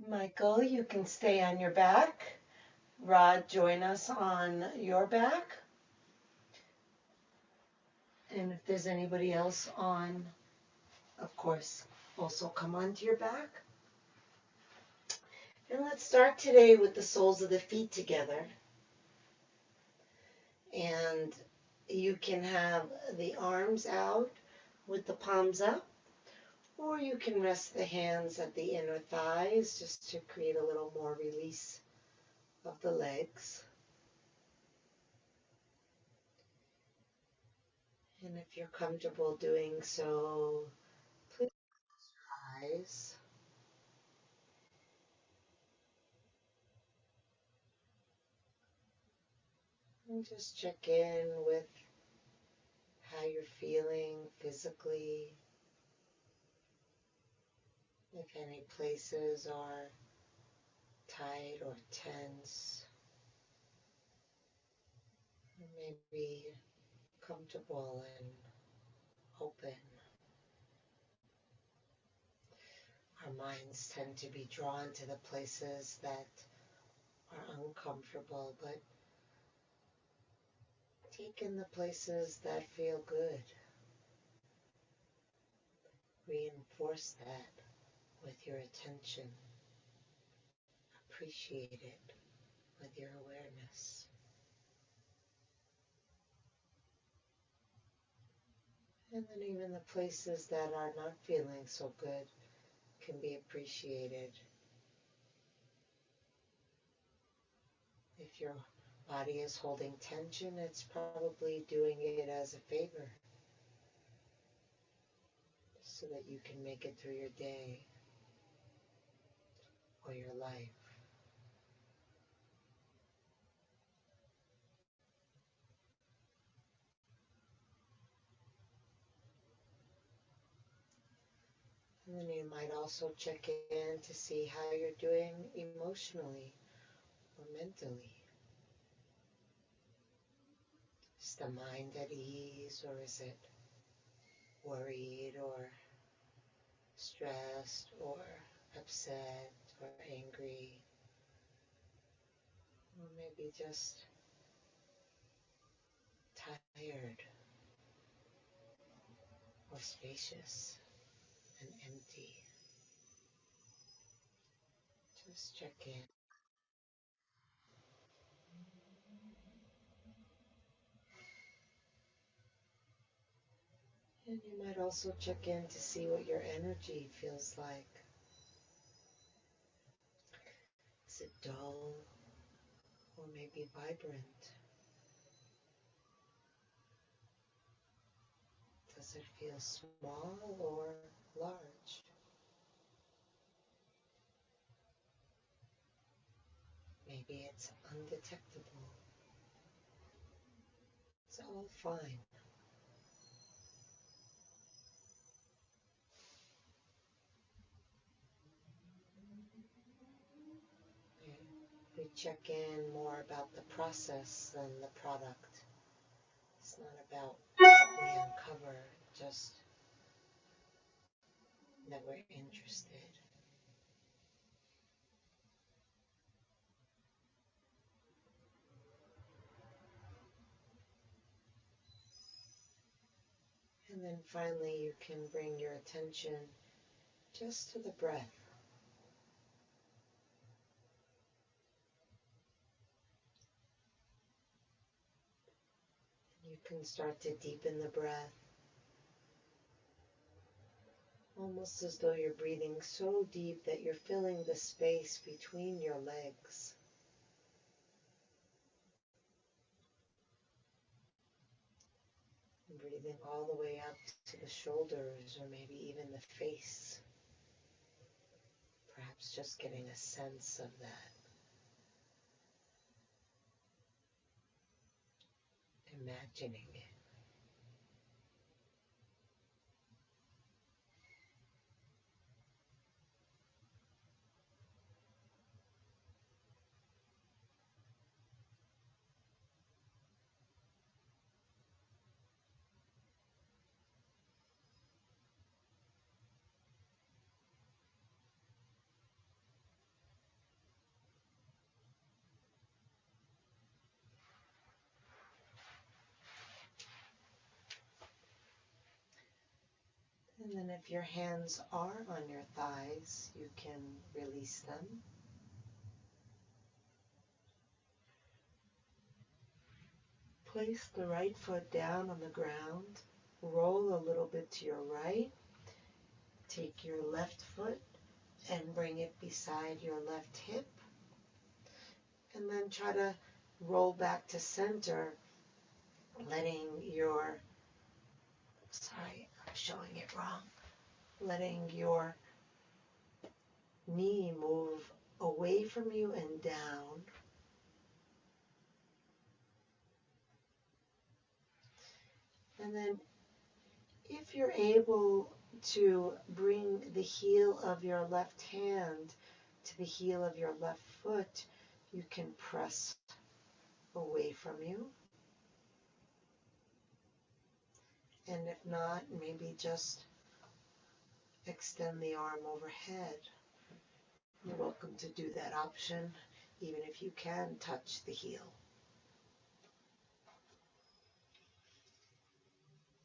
Michael, you can stay on your back. Rod, join us on your back. And if there's anybody else on, of course, also come onto your back. And let's start today with the soles of the feet together. And you can have the arms out with the palms up, or you can rest the hands at the inner thighs just to create a little more release of the legs. And if you're comfortable doing so, please close your eyes. And just check in with how you're feeling physically. If any places are tight or tense, or maybe comfortable and open. Our minds tend to be drawn to the places that are uncomfortable, but take in the places that feel good. Reinforce that with your attention. Appreciate it with your awareness. And then even the places that are not feeling so good can be appreciated. If your body is holding tension, it's probably doing it as a favor so that you can make it through your day or your life. And then you might also check in to see how you're doing emotionally or mentally. Is the mind at ease, or is it worried or stressed or upset or angry? Or maybe just tired or spacious and empty. Just check in. And you might also check in to see what your energy feels like. Is it dull or maybe vibrant? Does it feel small or large? Maybe it's undetectable. It's all fine. We check in more about the process than the product. It's not about what we uncover, just that we're interested. And then finally, you can bring your attention just to the breath. You can start to deepen the breath, almost as though you're breathing so deep that you're filling the space between your legs. And breathing all the way up to the shoulders or maybe even the face. Perhaps just getting a sense of that. Imagining it. And then if your hands are on your thighs, you can release them. Place the right foot down on the ground. Roll a little bit to your right. Take your left foot and bring it beside your left hip. And then try to roll back to center, letting your, sorry, I'm showing it wrong, letting your knee move away from you and down. And then if you're able to bring the heel of your left hand to the heel of your left foot, you can press away from you. And if not, maybe just extend the arm overhead. You're welcome to do that option, even if you can touch the heel.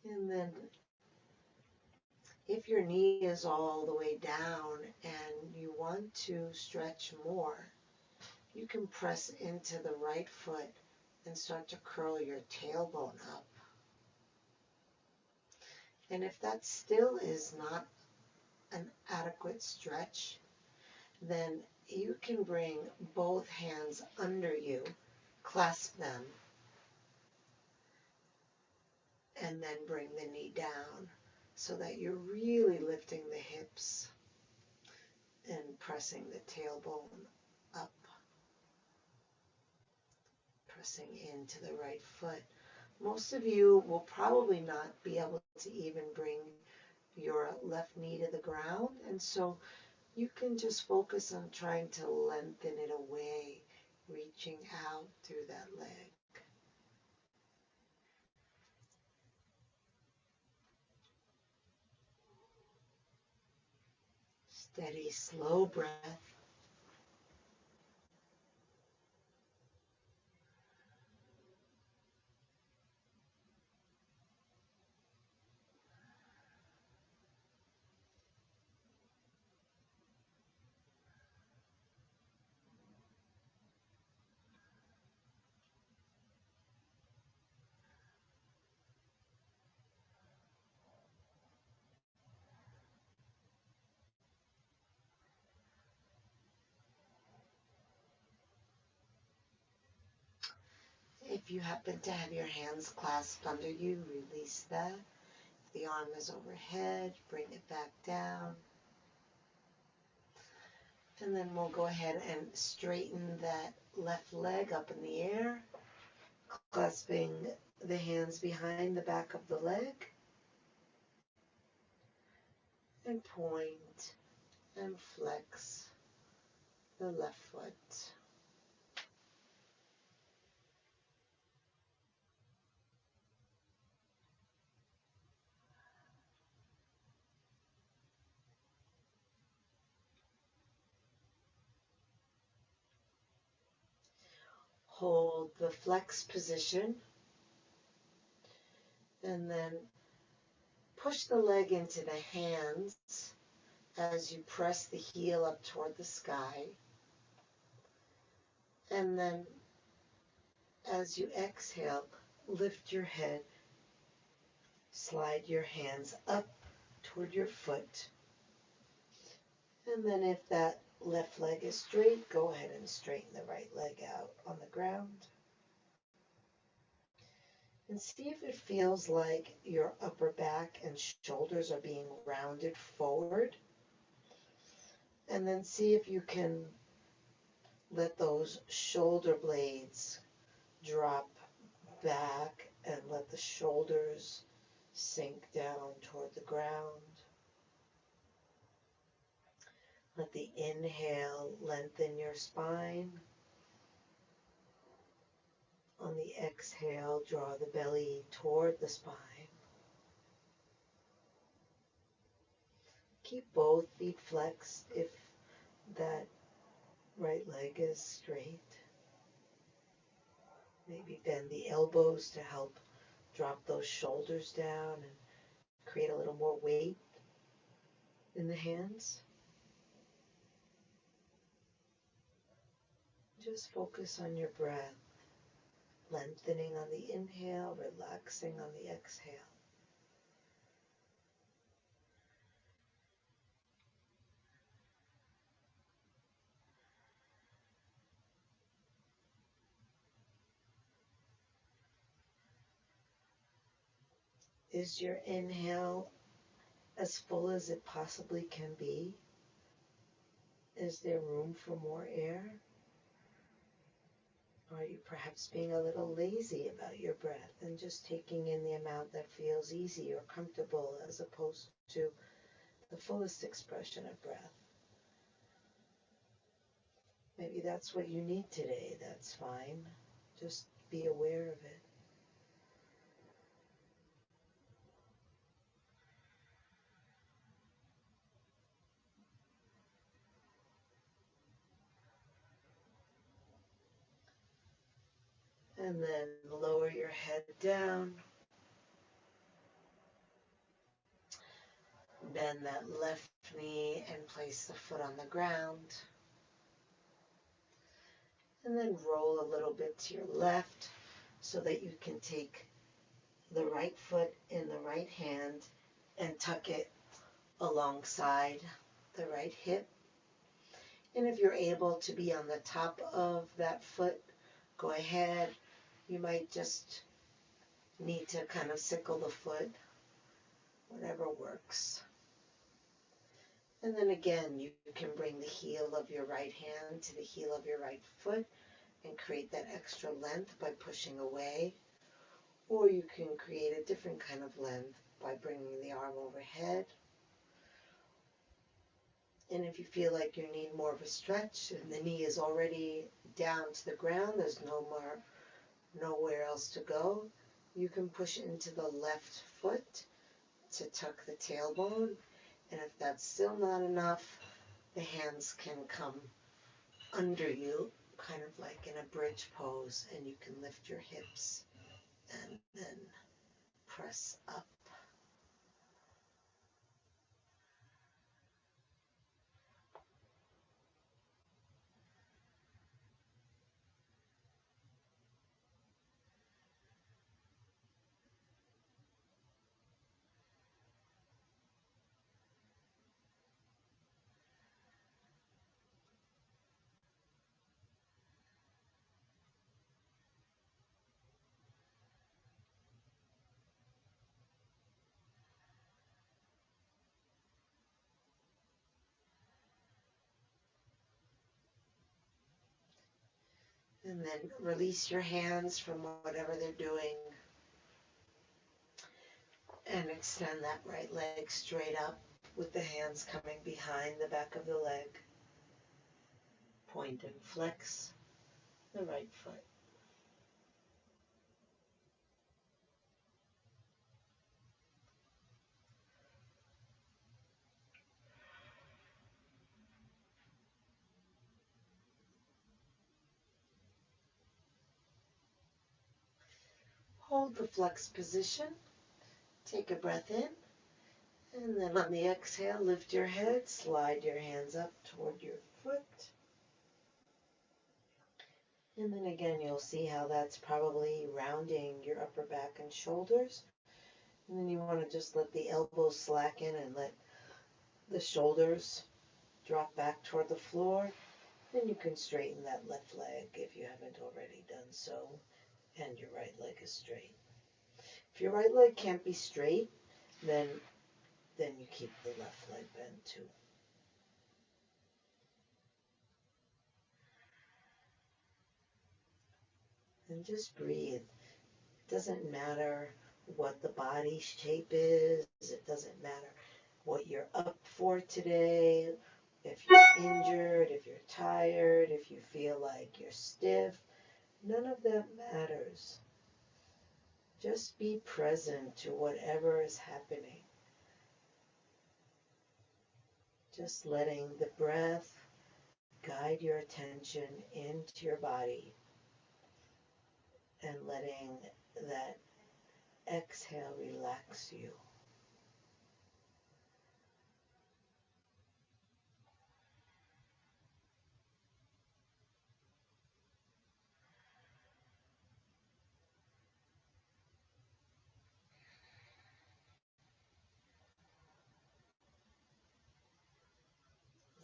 And then if your knee is all the way down and you want to stretch more, you can press into the right foot and start to curl your tailbone up. And if that still is not an adequate stretch, then you can bring both hands under you, clasp them, and then bring the knee down so that you're really lifting the hips and pressing the tailbone up, pressing into the right foot. Most of you will probably not be able to even bring your left knee to the ground, and so you can just focus on trying to lengthen it away, reaching out through that leg. Steady, slow breath. If you happen to have your hands clasped under you, release that. If the arm is overhead, bring it back down. And then we'll go ahead and straighten that left leg up in the air, clasping the hands behind the back of the leg. And point and flex the left foot. Hold the flex position and then push the leg into the hands as you press the heel up toward the sky. And then as you exhale, lift your head, slide your hands up toward your foot. And then if that left leg is straight, go ahead and straighten the right leg out on the ground. And see if it feels like your upper back and shoulders are being rounded forward. And then see if you can let those shoulder blades drop back and let the shoulders sink down toward the ground. Let the inhale lengthen your spine. On the exhale, draw the belly toward the spine. Keep both feet flexed if that right leg is straight. Maybe bend the elbows to help drop those shoulders down and create a little more weight in the hands. Just focus on your breath, lengthening on the inhale, relaxing on the exhale. Is your inhale as full as it possibly can be? Is there room for more air? Are you perhaps being a little lazy about your breath and just taking in the amount that feels easy or comfortable as opposed to the fullest expression of breath? Maybe that's what you need today. That's fine. Just be aware of it. And then lower your head down. Bend that left knee and place the foot on the ground. And then roll a little bit to your left so that you can take the right foot in the right hand and tuck it alongside the right hip. And if you're able to be on the top of that foot, go ahead. You might just need to kind of sickle the foot, whatever works. And then again, you can bring the heel of your right hand to the heel of your right foot and create that extra length by pushing away. Or you can create a different kind of length by bringing the arm overhead. And if you feel like you need more of a stretch and the knee is already down to the ground, there's nowhere else to go, you can push into the left foot to tuck the tailbone. And if that's still not enough, the hands can come under you, kind of like in a bridge pose, and you can lift your hips and then press up. And then release your hands from whatever they're doing and extend that right leg straight up with the hands coming behind the back of the leg. Point and flex the right foot. Hold the flex position. Take a breath in. And then on the exhale, lift your head, slide your hands up toward your foot. And then again, you'll see how that's probably rounding your upper back and shoulders. And then you want to just let the elbows slacken and let the shoulders drop back toward the floor. Then you can straighten that left leg if you haven't already done so, and your right leg is straight. If your right leg can't be straight, then you keep the left leg bent too. And just breathe. It doesn't matter what the body shape is. It doesn't matter what you're up for today. If you're injured, if you're tired, if you feel like you're stiff, none of that matters. Just be present to whatever is happening. Just letting the breath guide your attention into your body and letting that exhale relax you.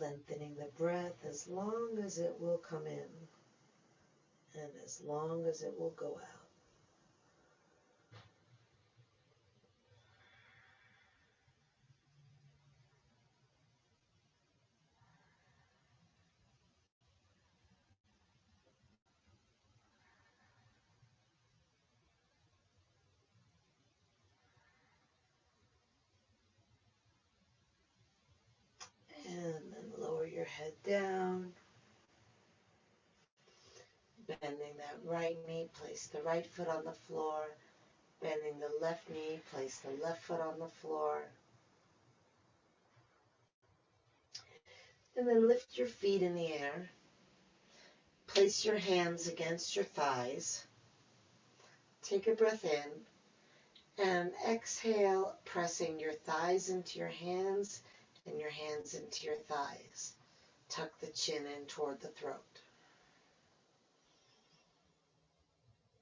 lengthening the breath as long as it will come in and as long as it will go out. And then lower your head down, bending that right knee, place the right foot on the floor, bending the left knee, place the left foot on the floor. And then lift your feet in the air. Place your hands against your thighs. Take a breath in and exhale, pressing your thighs into your hands and your hands into your thighs. Tuck the chin in toward the throat.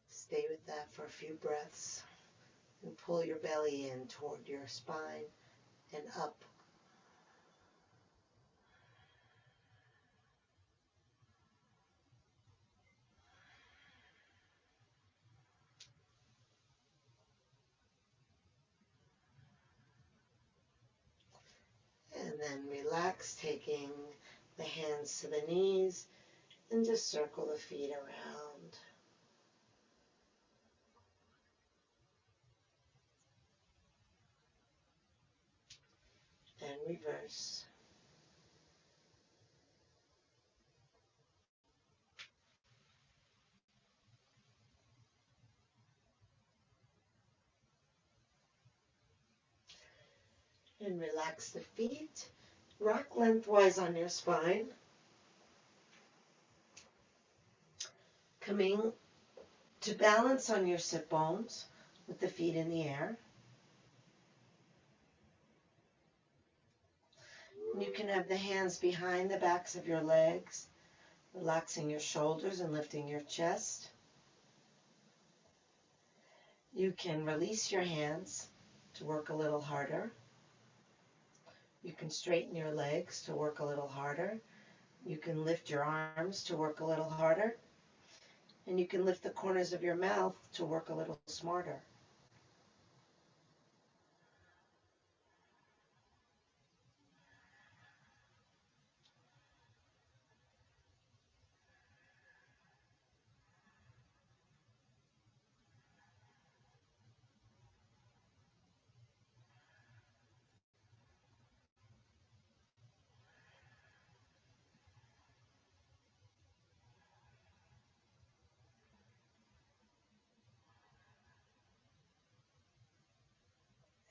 Stay with that for a few breaths and pull your belly in toward your spine and up. And then relax, taking the hands to the knees and just circle the feet around. And reverse. And relax the feet. Rock lengthwise on your spine. Coming to balance on your sit bones with the feet in the air. And you can have the hands behind the backs of your legs, relaxing your shoulders and lifting your chest. You can release your hands to work a little harder. You can straighten your legs to work a little harder. You can lift your arms to work a little harder. And you can lift the corners of your mouth to work a little smarter.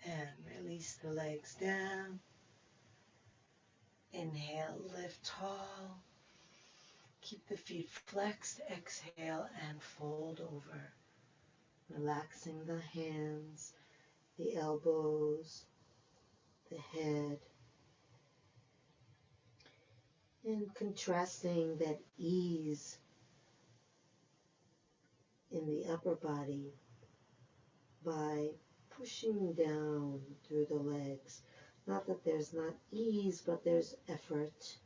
And release the legs down. Inhale, lift tall. Keep the feet flexed. Exhale and fold over. Relaxing the hands, the elbows, the head. And contrasting that ease in the upper body by pushing down through the legs. Not that there's not ease, but there's effort.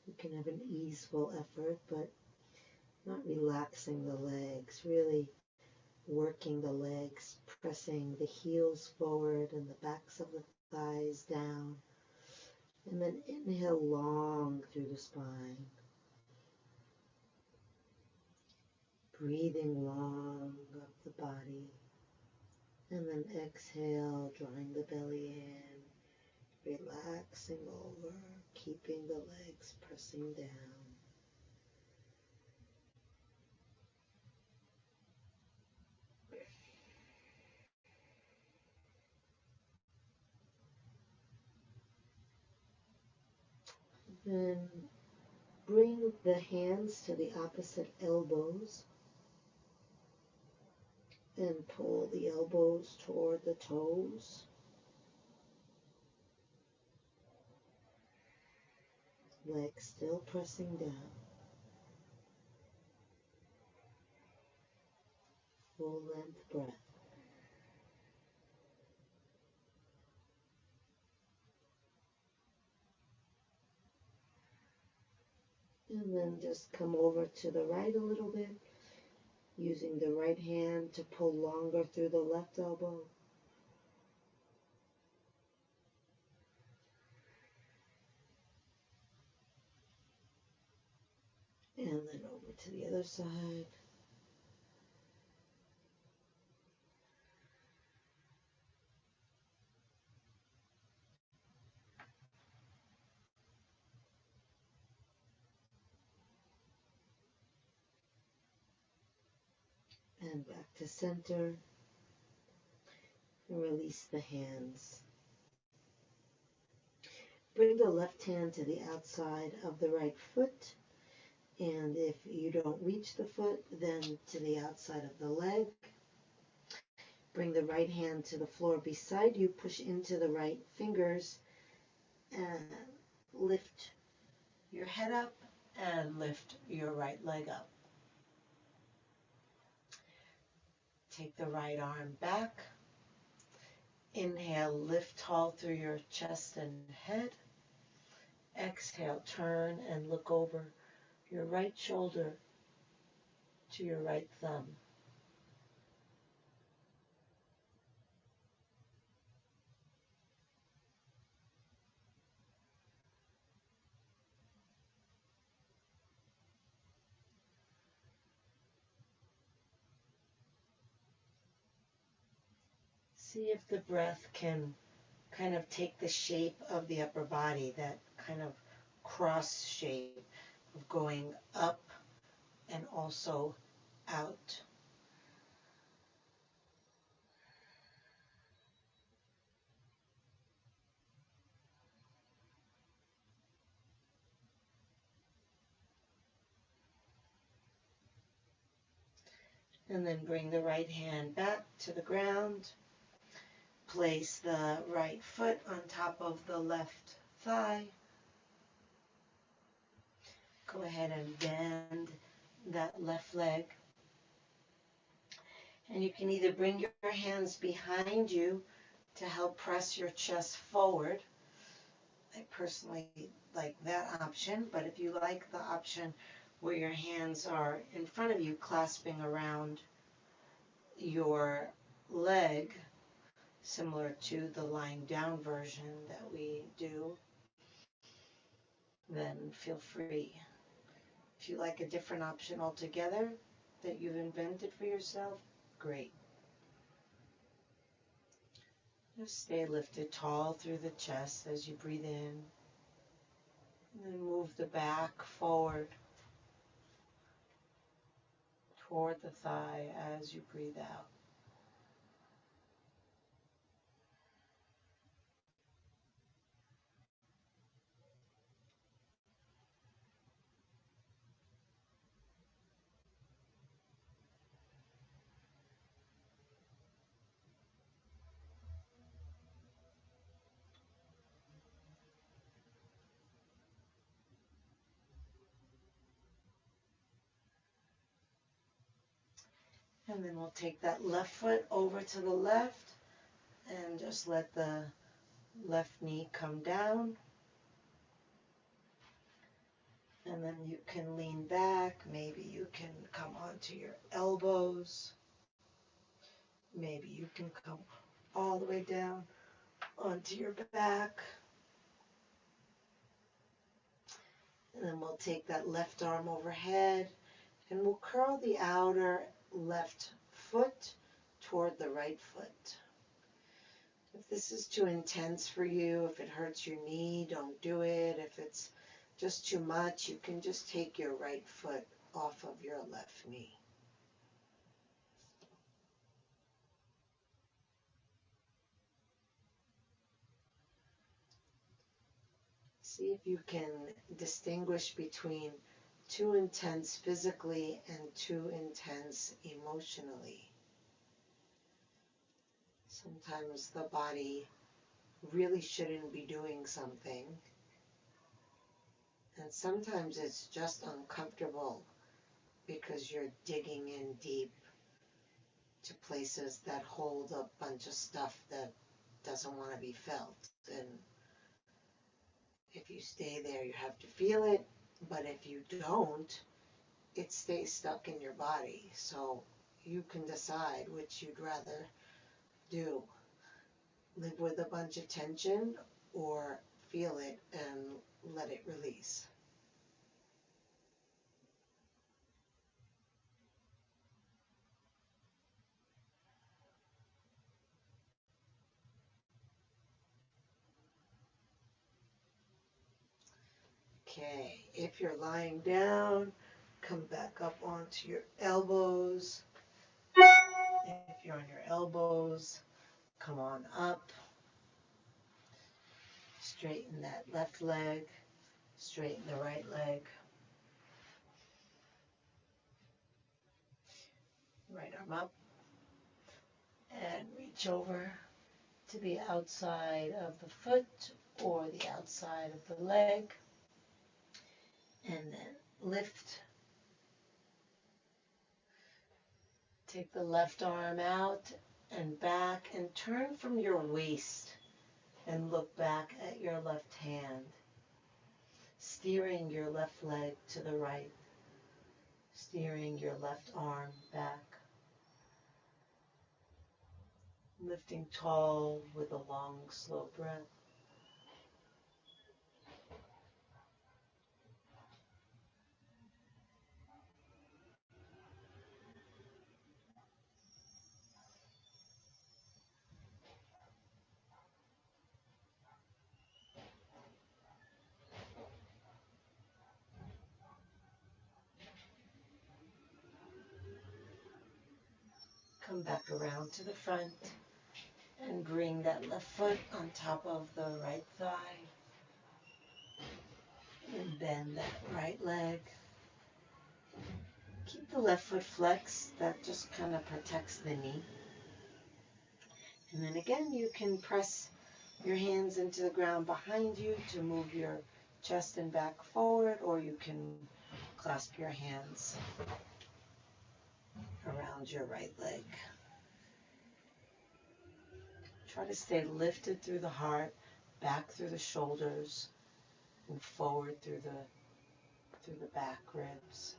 You can have an easeful effort, but not relaxing the legs, really working the legs, pressing the heels forward and the backs of the thighs down. And then inhale long through the spine. Breathing long up the body. And then exhale, drawing the belly in, relaxing over, keeping the legs pressing down. Then bring the hands to the opposite elbows and pull the elbows toward the toes. Legs still pressing down. Full length breath. And then just come over to the right a little bit, using the right hand to pull longer through the left elbow. And then over to the other side. And back to center. And release the hands. Bring the left hand to the outside of the right foot. And if you don't reach the foot, then to the outside of the leg. Bring the right hand to the floor beside you. Push into the right fingers and lift your head up and lift your right leg up. Take the right arm back. Inhale, lift tall through your chest and head. Exhale, turn and look over your right shoulder to your right thumb. See if the breath can kind of take the shape of the upper body, that kind of cross shape of going up and also out. And then bring the right hand back to the ground. Place the right foot on top of the left thigh. Go ahead and bend that left leg. And you can either bring your hands behind you to help press your chest forward. I personally like that option, but if you like the option where your hands are in front of you, clasping around your leg, similar to the lying down version that we do, then feel free. If you like a different option altogether that you've invented for yourself, great. Just stay lifted tall through the chest as you breathe in. And then move the back forward toward the thigh as you breathe out. And then we'll take that left foot over to the left and just let the left knee come down. And then you can lean back. Maybe you can come onto your elbows. Maybe you can come all the way down onto your back. And then we'll take that left arm overhead and we'll curl the outer left foot toward the right foot. If this is too intense for you, if it hurts your knee, don't do it. If it's just too much, you can just take your right foot off of your left knee. See if you can distinguish between too intense physically and too intense emotionally. Sometimes the body really shouldn't be doing something, and sometimes it's just uncomfortable because you're digging in deep to places that hold a bunch of stuff that doesn't want to be felt. And if you stay there, you have to feel it. But if you don't, it stays stuck in your body. So you can decide which you'd rather do. Live with a bunch of tension or feel it and let it release. Okay, if you're lying down, come back up onto your elbows. If you're on your elbows, come on up. Straighten that left leg, straighten the right leg. Right arm up and reach over to the outside of the foot or the outside of the leg. And then lift. Take the left arm out and back and turn from your waist and look back at your left hand, steering your left leg to the right, steering your left arm back, lifting tall with a long, slow breath. Come back around to the front and bring that left foot on top of the right thigh. And bend that right leg. Keep the left foot flexed. That just kind of protects the knee. And then again, you can press your hands into the ground behind you to move your chest and back forward, or you can clasp your hands around your right leg. Try to stay lifted through the heart, back through the shoulders, and forward through the back ribs.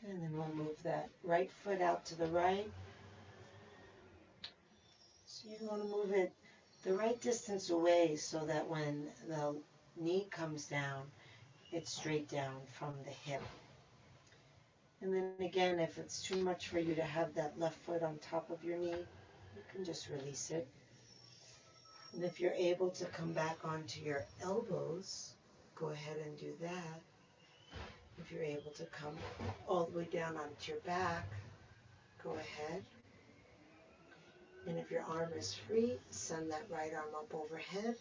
And then we'll move that right foot out to the right. So you want to move it the right distance away so that when the knee comes down, it's straight down from the hip. And then again, if it's too much for you to have that left foot on top of your knee, you can just release it. And if you're able to come back onto your elbows, go ahead and do that. If you're able to come all the way down onto your back, go ahead. And if your arm is free, send that right arm up overhead.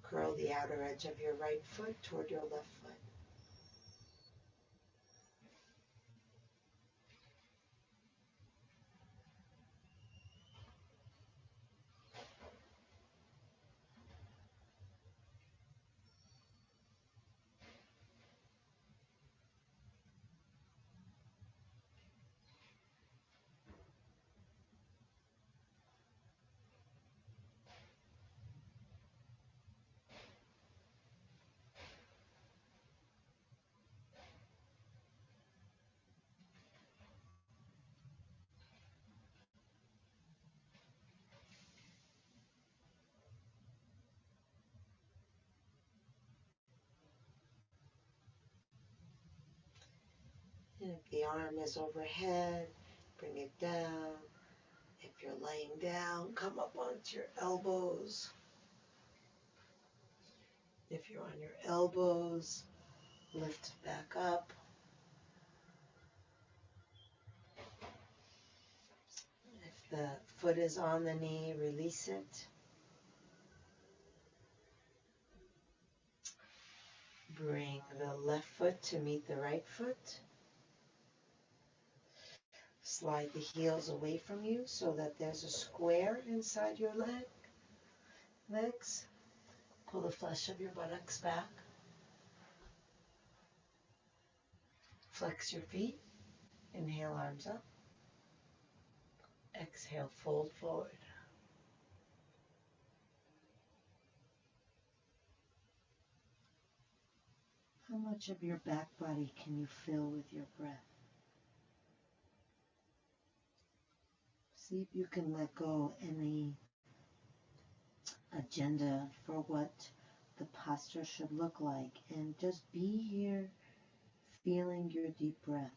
Curl the outer edge of your right foot toward your left foot. And if the arm is overhead, bring it down. If you're laying down, come up onto your elbows. If you're on your elbows, lift back up. foot is on the knee, release it. Bring the left foot to meet the right foot. Slide the heels away from you so that there's a square inside your legs. Pull the flesh of your buttocks back. Flex your feet. Inhale, arms up. Exhale, fold forward. How much of your back body can you fill with your breath? See if you can let go any agenda for what the posture should look like, and just be here feeling your deep breath.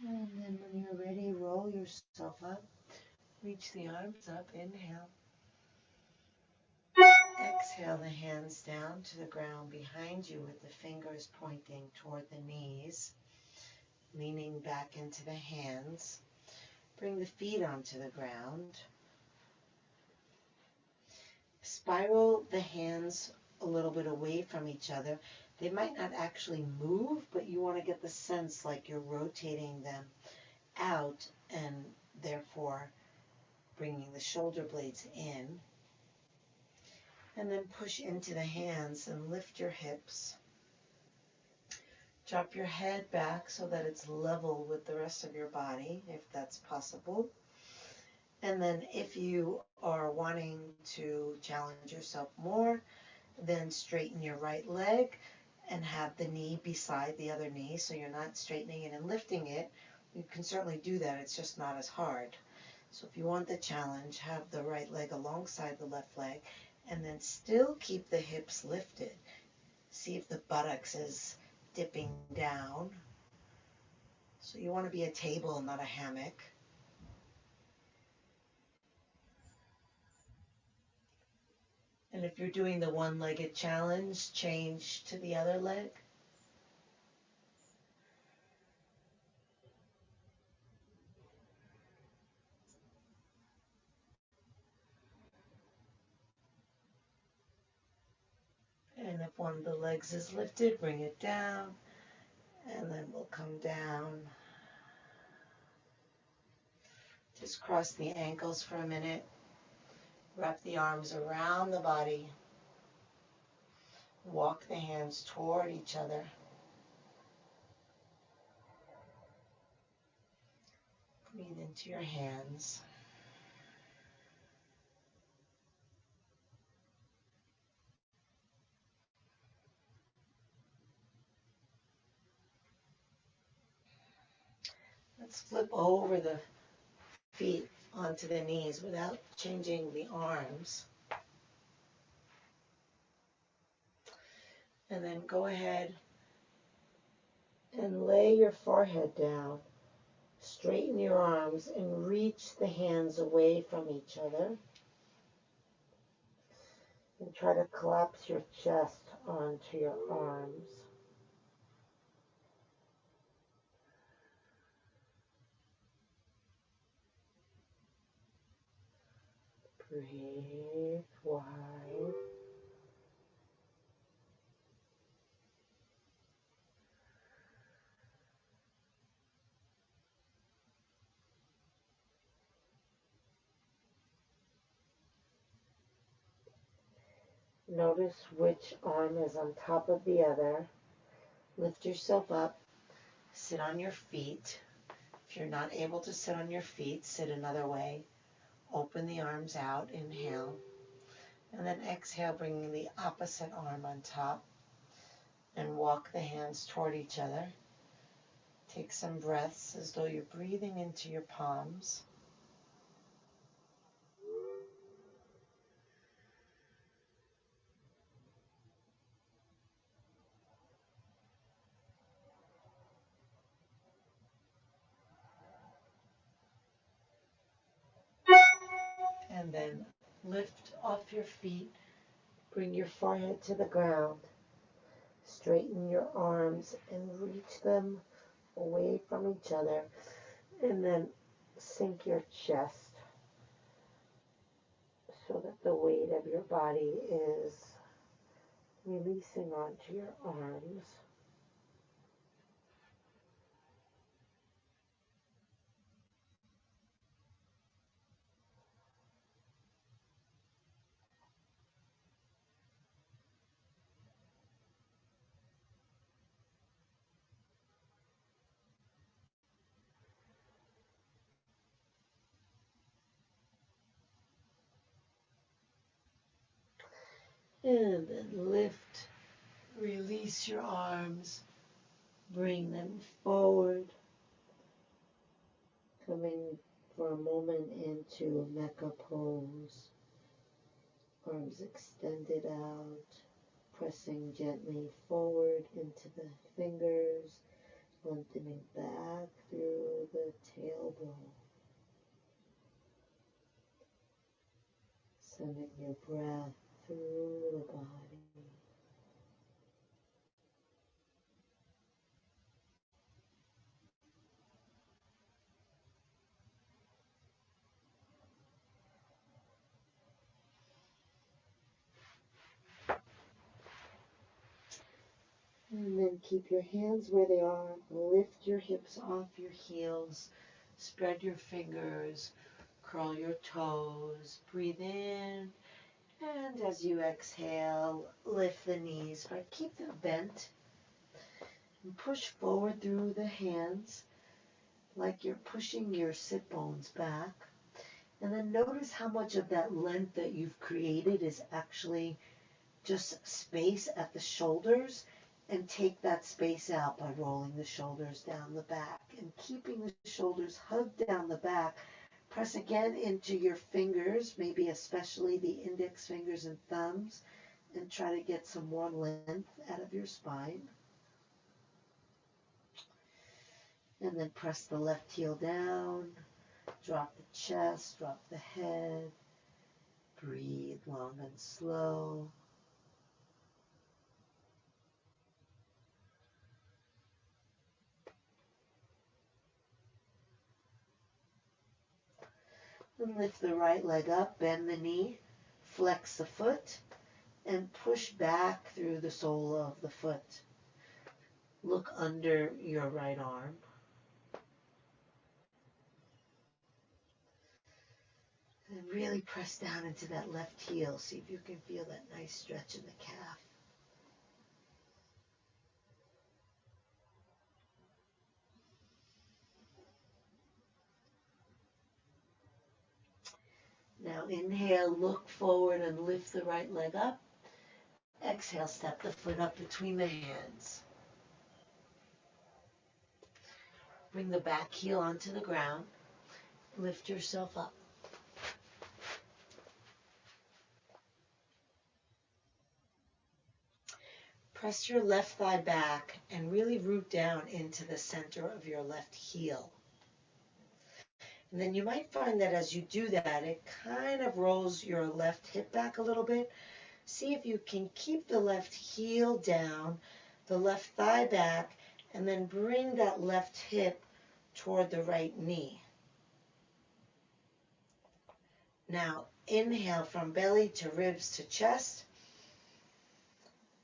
And then when you're ready, roll yourself up. Reach the arms up. Inhale. Exhale the hands down to the ground behind you with the fingers pointing toward the knees. Leaning back into the hands. Bring the feet onto the ground. Spiral the hands a little bit away from each other. They might not actually move, but you want to get the sense like you're rotating them out and therefore bringing the shoulder blades in. And then push into the hands and lift your hips. Drop your head back so that it's level with the rest of your body, if that's possible. And then if you are wanting to challenge yourself more, then straighten your right leg and have the knee beside the other knee, so you're not straightening it and lifting it. You can certainly do that, it's just not as hard. So if you want the challenge, have the right leg alongside the left leg, and then still keep the hips lifted. See if the buttocks is dipping down. So you want to be a table, not a hammock. And if you're doing the one-legged challenge, change to the other leg. And if one of the legs is lifted, bring it down. And then we'll come down. Just cross the ankles for a minute. Wrap the arms around the body. Walk the hands toward each other. Breathe into your hands. Let's flip over the feet onto the knees without changing the arms. And then go ahead and lay your forehead down. Straighten your arms and reach the hands away from each other. And try to collapse your chest onto your arms. Breathe wide. Notice which arm is on top of the other. Lift yourself up. Sit on your feet. If you're not able to sit on your feet, sit another way. Open the arms out. Inhale. And then exhale, bringing the opposite arm on top and walk the hands toward each other. Take some breaths as though you're breathing into your palms. And then lift off your feet. Bring your forehead to the ground. Straighten your arms and reach them away from each other. And then sink your chest so that the weight of your body is releasing onto your arms. And then lift, release your arms, bring them forward, coming for a moment into a mecha pose. Arms extended out, pressing gently forward into the fingers, lengthening back through the tailbone. Sending your breath through the body. And then keep your hands where they are. Lift your hips off your heels. Spread your fingers. Curl your toes. Breathe in. And as you exhale, lift the knees, but keep them bent. And push forward through the hands like you're pushing your sit bones back. And then notice how much of that length that you've created is actually just space at the shoulders, and take that space out by rolling the shoulders down the back and keeping the shoulders hugged down the back. Press again into your fingers, maybe especially the index fingers and thumbs, and try to get some more length out of your spine. And then press the left heel down, drop the chest, drop the head, breathe long and slow. And lift the right leg up, bend the knee, flex the foot, and push back through the sole of the foot. Look under your right arm. And really press down into that left heel. See if you can feel that nice stretch in the calf. Now inhale, look forward and lift the right leg up. Exhale, step the foot up between the hands. Bring the back heel onto the ground. Lift yourself up. Press your left thigh back and really root down into the center of your left heel. And then you might find that as you do that, it kind of rolls your left hip back a little bit. See if you can keep the left heel down, the left thigh back, and then bring that left hip toward the right knee. Now inhale from belly to ribs to chest.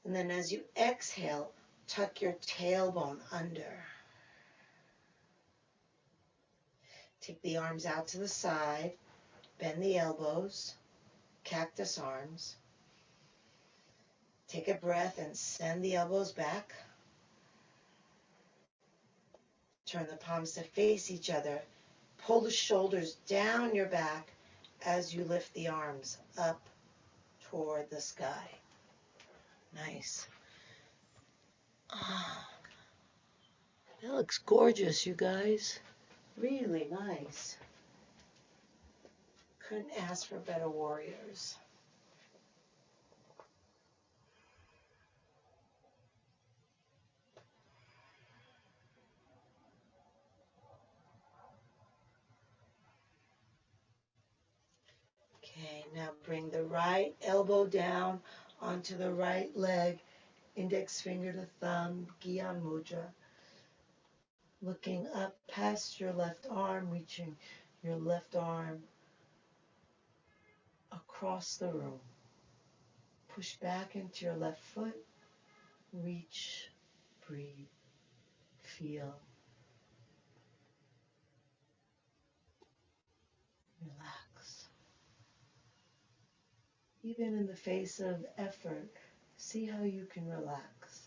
And then as you exhale, tuck your tailbone under. Take the arms out to the side, bend the elbows, cactus arms. Take a breath and send the elbows back. Turn the palms to face each other. Pull the shoulders down your back as you lift the arms up toward the sky. Nice. Ah, that looks gorgeous, you guys. Really nice. Couldn't ask for better warriors. Okay, now bring the right elbow down onto the right leg, index finger to thumb, Gyan Mudra. Looking up past your left arm, reaching your left arm across the room. Push back into your left foot. Reach, breathe, feel, relax. Even in the face of effort, see how you can relax.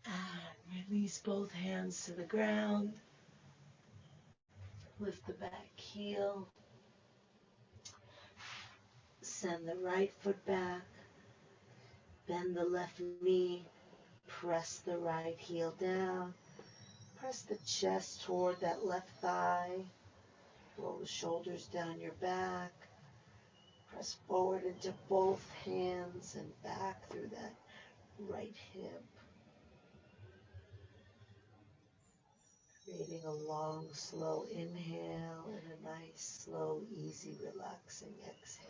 And release both hands to the ground. Lift the back heel. Send the right foot back. Bend the left knee. Press the right heel down. Press the chest toward that left thigh. Roll the shoulders down your back. Press forward into both hands and back through that right hip. Creating a long, slow inhale and a nice, slow, easy, relaxing exhale.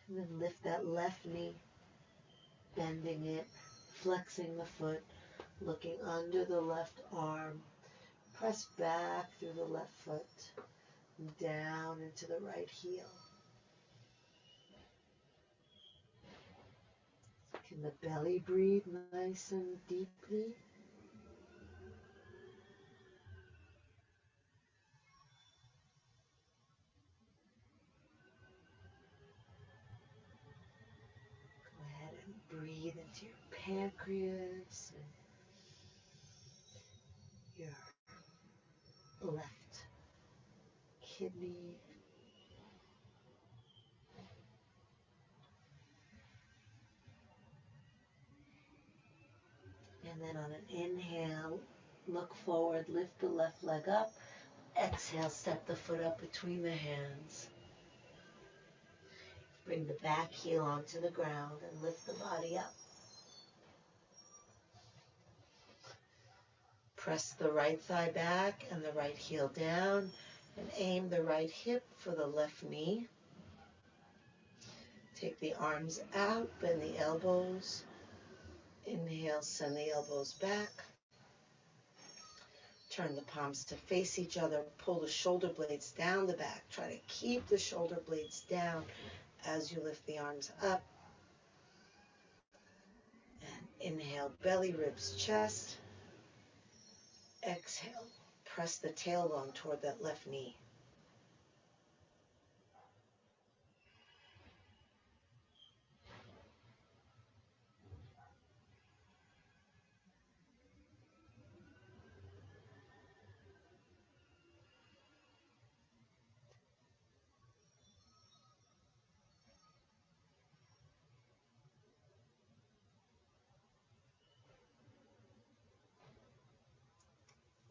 And then lift that left knee, bending it, flexing the foot, looking under the left arm. Press back through the left foot, down into the right heel. Can the belly breathe nice and deeply? Go ahead and breathe into your pancreas and your left kidney. And then on an inhale, look forward, lift the left leg up. Exhale, step the foot up between the hands. Bring the back heel onto the ground and lift the body up. Press the right thigh back and the right heel down and aim the right hip for the left knee. Take the arms out, bend the elbows. Inhale, send the elbows back. Turn the palms to face each other. Pull the shoulder blades down the back. Try to keep the shoulder blades down as you lift the arms up. And inhale, belly, ribs, chest. Exhale, press the tailbone toward that left knee.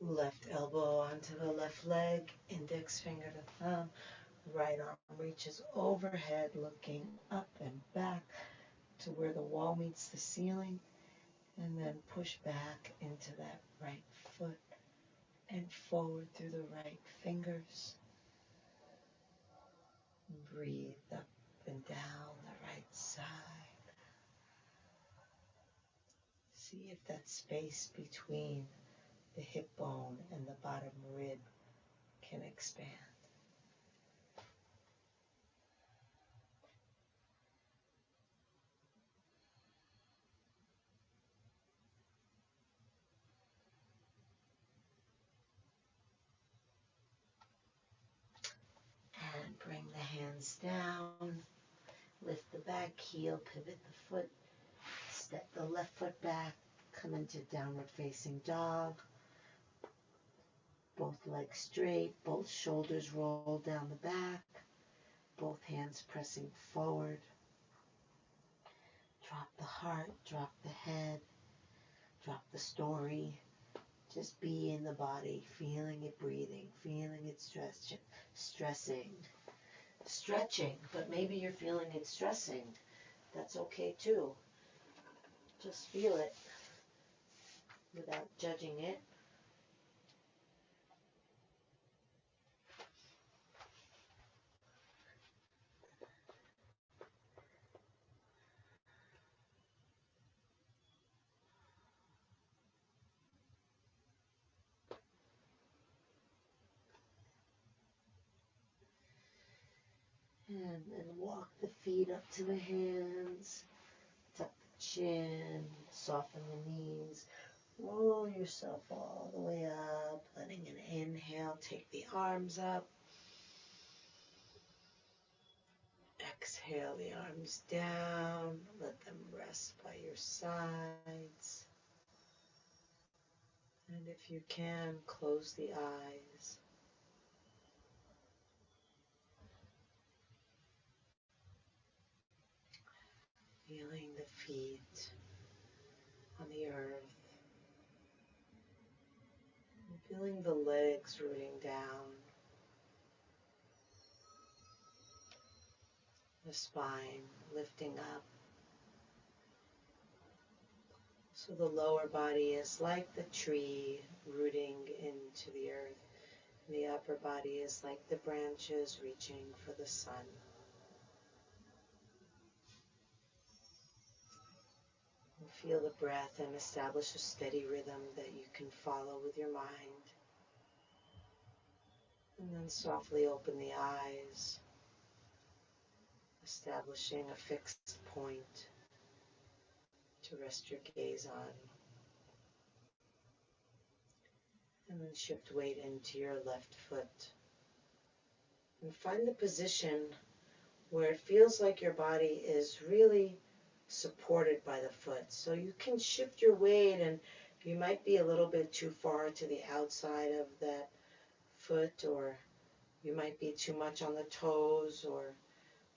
Left elbow onto the left leg, index finger to thumb. Right arm reaches overhead, looking up and back to where the wall meets the ceiling. And then push back into that right foot and forward through the right fingers. Breathe up and down the right side. See if that space between the hip bone and the bottom rib can expand. hands down. Lift the back heel, pivot the foot, step the left foot back, come into downward facing dog. Both legs straight, both shoulders roll down the back, both hands pressing forward. Drop the heart, drop the head, drop the story. Just be in the body, feeling it breathing, feeling it stressing, stretching, but maybe you're feeling it stressing. That's okay too. Just feel it without judging it. And then walk the feet up to the hands, tuck the chin, soften the knees, roll yourself all the way up, letting an inhale take the arms up. Exhale the arms down, let them rest by your sides. And if you can, close the eyes. Feeling the feet on the earth. And feeling the legs rooting down. The spine lifting up. So the lower body is like the tree rooting into the earth. And the upper body is like the branches reaching for the sun. And feel the breath and establish a steady rhythm that you can follow with your mind. And then softly open the eyes, establishing a fixed point to rest your gaze on. And then shift weight into your left foot. And find the position where it feels like your body is really supported by the foot. So you can shift your weight, and you might be a little bit too far to the outside of that foot, or you might be too much on the toes, or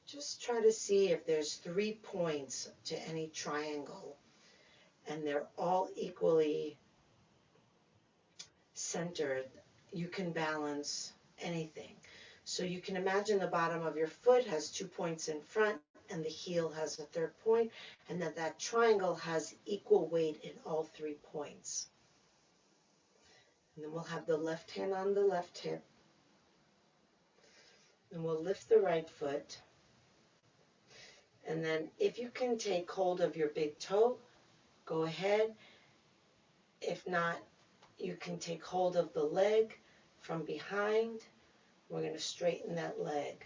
just try to see if there's 3 points to any triangle and they're all equally centered. You can balance anything. So you can imagine the bottom of your foot has 2 points in front and the heel has a 3rd point, and that triangle has equal weight in all 3 points. And then we'll have the left hand on the left hip, and we'll lift the right foot. And then if you can take hold of your big toe, go ahead. If not, you can take hold of the leg from behind. We're going to straighten that leg.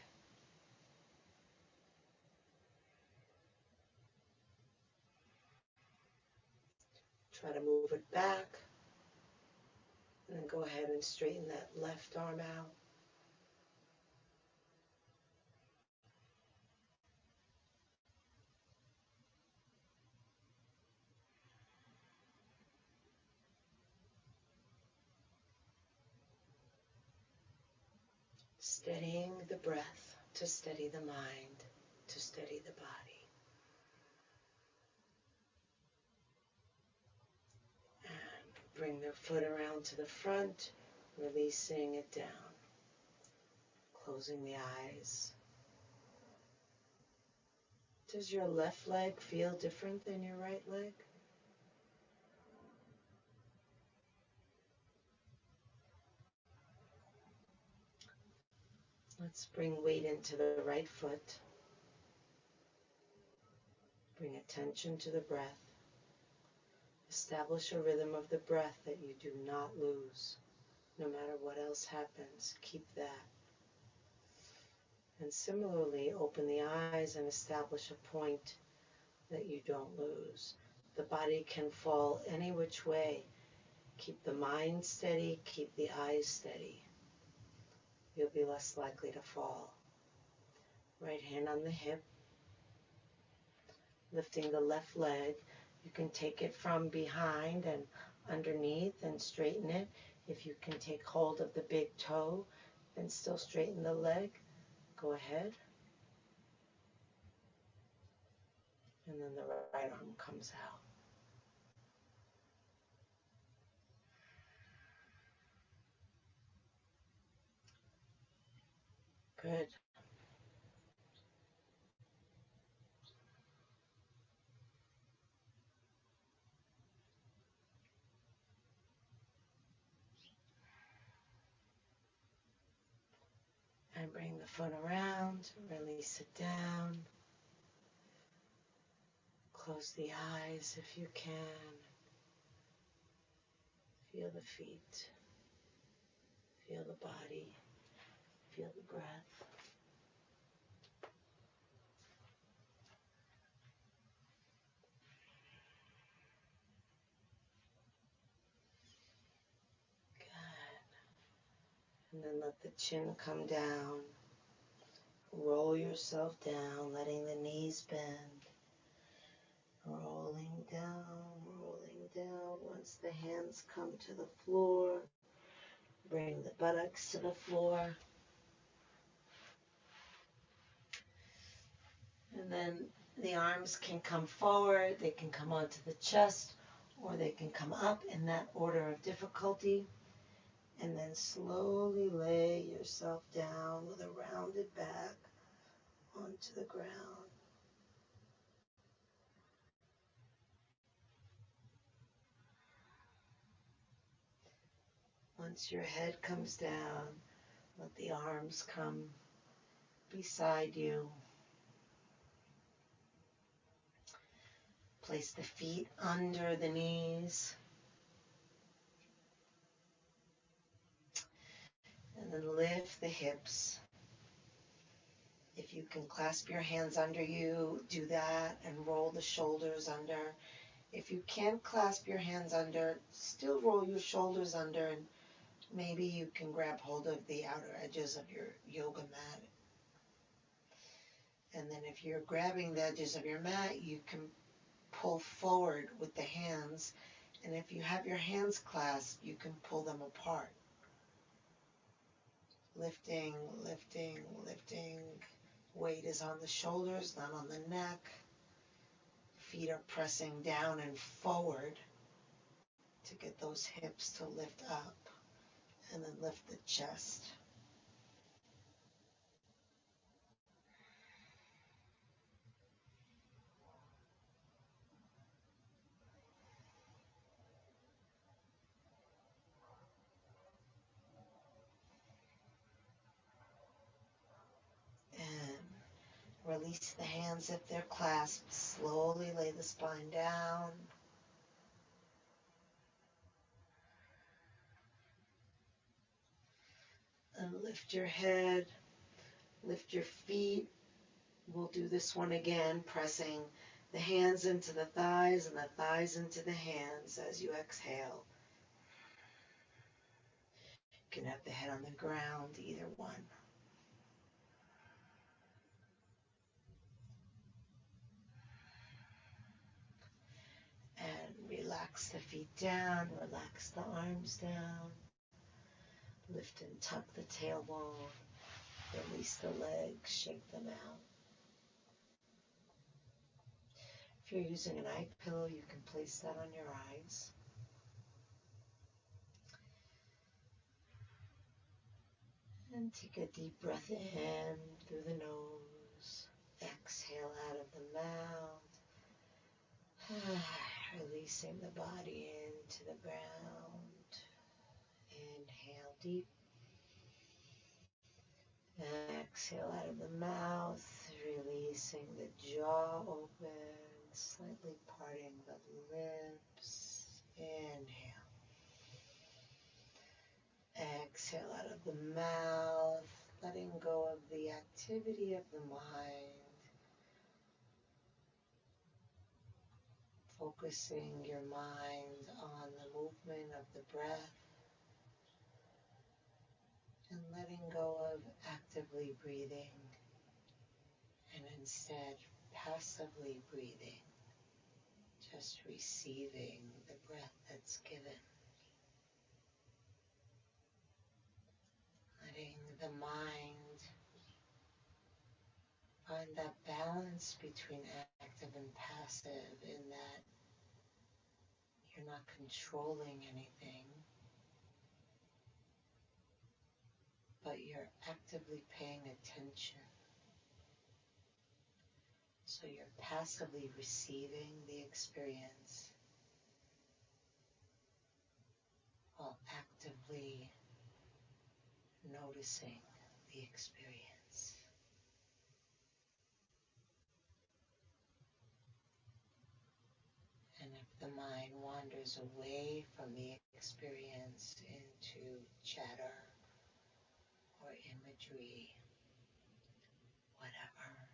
Try to move it back. And then go ahead and straighten that left arm out. Steadying the breath to steady the mind, to steady the body. And bring the foot around to the front, releasing it down. Closing the eyes. Does your left leg feel different than your right leg? Let's bring weight into the right foot. Bring attention to the breath. Establish a rhythm of the breath that you do not lose. No matter what else happens, keep that. And similarly, open the eyes and establish a point that you don't lose. The body can fall any which way. Keep the mind steady, keep the eyes steady. You'll be less likely to fall. Right hand on the hip, lifting the left leg. You can take it from behind and underneath and straighten it. If you can take hold of the big toe and still straighten the leg, go ahead. And then the right arm comes out. Good. And bring the foot around, release it down. Close the eyes if you can. Feel the feet. Feel the body. Feel the breath. And then let the chin come down. Roll yourself down, letting the knees bend. Rolling down, rolling down. Once the hands come to the floor, bring the buttocks to the floor. And then the arms can come forward, they can come onto the chest, or they can come up in that order of difficulty. And then slowly lay yourself down with a rounded back onto the ground. Once your head comes down, let the arms come beside you. Place the feet under the knees. And then lift the hips. If you can clasp your hands under you, do that and roll the shoulders under. If you can't clasp your hands under, still roll your shoulders under, and maybe you can grab hold of the outer edges of your yoga mat. And then if you're grabbing the edges of your mat, you can pull forward with the hands. And if you have your hands clasped, you can pull them apart. Lifting, lifting, lifting. Weight is on the shoulders, not on the neck. Feet are pressing down and forward to get those hips to lift up. And then lift the chest. And release the hands if they're clasped. Slowly lay the spine down. And lift your head. Lift your feet. We'll do this one again, pressing the hands into the thighs and the thighs into the hands as you exhale. You can have the head on the ground, either one. And relax the feet down, relax the arms down. Lift and tuck the tailbone. Release the legs, shake them out. If you're using an eye pillow, you can place that on your eyes. And take a deep breath in through the nose. Exhale out of the mouth. Releasing the body into the ground. Inhale deep. Exhale out of the mouth, releasing the jaw open, slightly parting the lips. Inhale. Exhale out of the mouth, letting go of the activity of the mind. Focusing your mind on the movement of the breath. And letting go of actively breathing. instead passively breathing, just receiving the breath that's given, letting the mind find that balance between active and passive, in that you're not controlling anything, but you're actively paying attention. So you're passively receiving the experience while actively noticing the experience. And if the mind wanders away from the experience into chatter or imagery, whatever,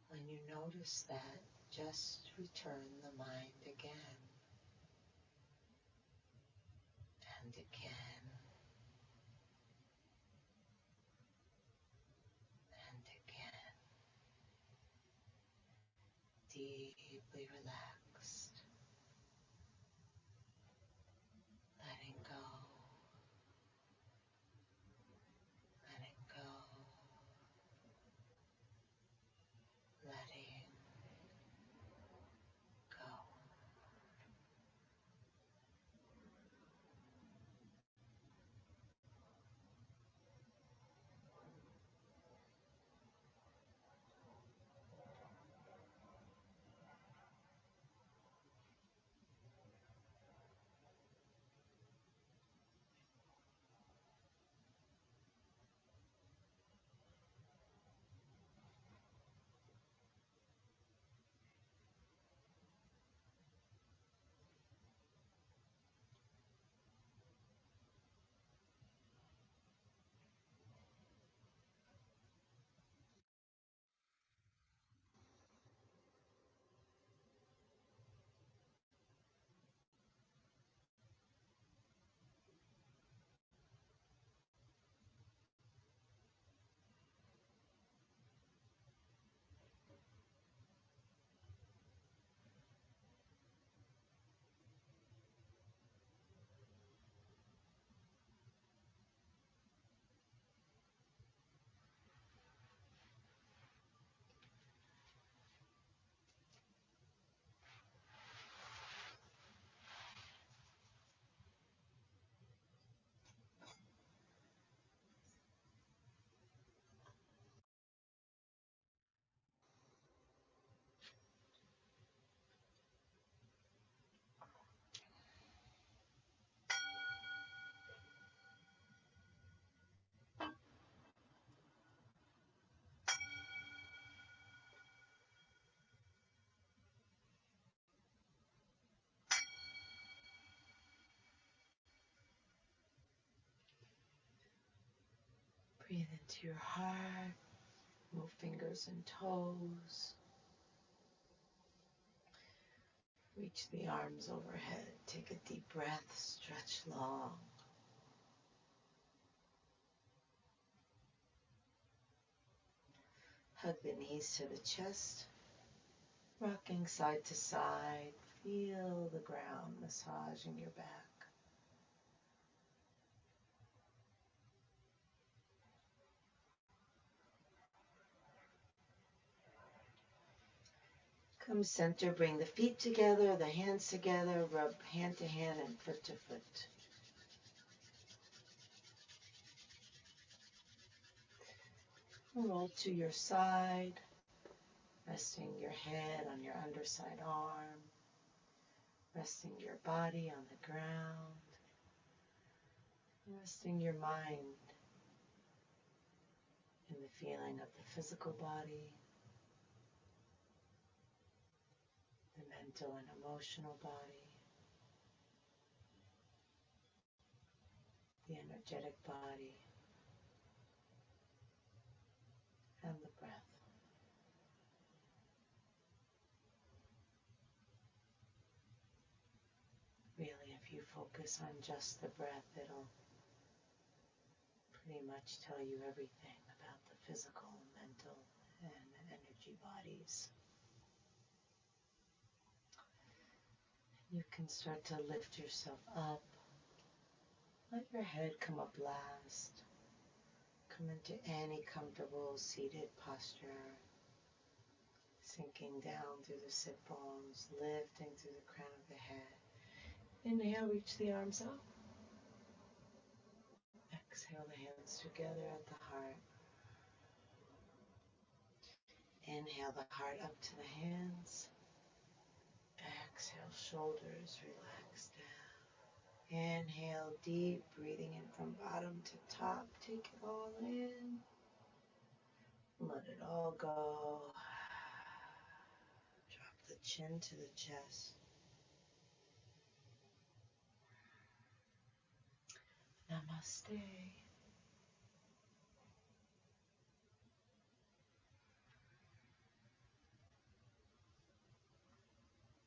when you notice that, just return the mind again and again and again, deeply relaxed, letting go, letting go, letting go. Breathe into your heart, move fingers and toes, reach the arms overhead, take a deep breath, stretch long. Hug the knees to the chest, rocking side to side, feel the ground massaging your back. Come center, bring the feet together, the hands together, rub hand to hand and foot to foot. Roll to your side, resting your head on your underside arm, resting your body on the ground, resting your mind in the feeling of the physical body, the mental and emotional body, the energetic body, and the breath. Really, if you focus on just the breath, it'll pretty much tell you everything about the physical, mental, bodies. You can start to lift yourself up. Let your head come up last. Come into any comfortable seated posture. Sinking down through the sit bones, lifting through the crown of the head. Inhale, reach the arms up. Exhale the hands together at the heart. Inhale the heart up to the hands. Exhale, shoulders relax down. Inhale, deep breathing in from bottom to top. Take it all in. Let it all go. Drop the chin to the chest. Namaste.